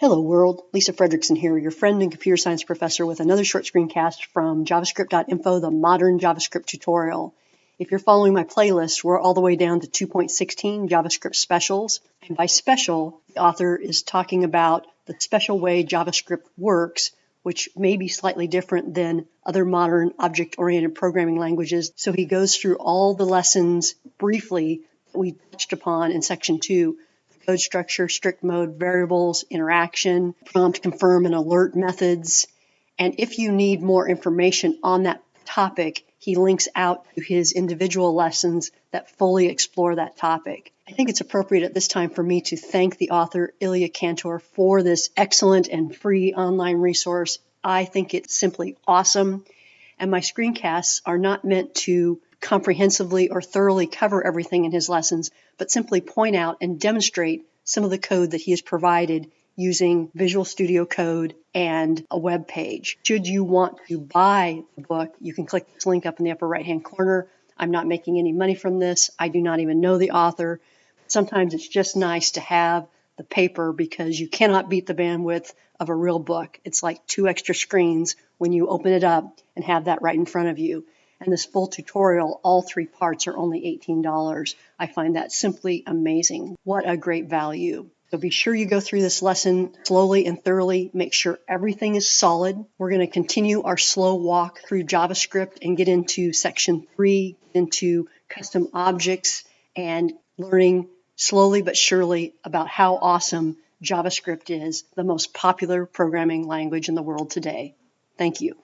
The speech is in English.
Hello world, Lisa Friedrichsen here, your friend and computer science professor with another short screencast from javascript.info, the Modern JavaScript tutorial. If you're following my playlist, we're all the way down to 2.16 JavaScript specials. And by special, the author is talking about the special way JavaScript works, which may be slightly different than other modern object-oriented programming languages. So he goes through all the lessons briefly that we touched upon in section 2. Code structure, strict mode, variables, interaction, prompt, confirm, and alert methods. And if you need more information on that topic, he links out to his individual lessons that fully explore that topic. I think it's appropriate at this time for me to thank the author, Ilya Kantor, for this excellent and free online resource. I think it's simply awesome. And my screencasts are not meant to comprehensively or thoroughly cover everything in his lessons, but simply point out and demonstrate some of the code that he has provided using Visual Studio Code and a web page. Should you want to buy the book, you can click this link up in the upper right-hand corner. I'm not making any money from this. I do not even know the author. Sometimes it's just nice to have the paper because you cannot beat the bandwidth of a real book. It's like 2 extra screens when you open it up and have that right in front of you. And this full tutorial, all 3 parts, are only $18. I find that simply amazing. What a great value. So be sure you go through this lesson slowly and thoroughly. Make sure everything is solid. We're going to continue our slow walk through JavaScript and get into section 3, into custom objects, and learning slowly but surely about how awesome JavaScript is, the most popular programming language in the world today. Thank you.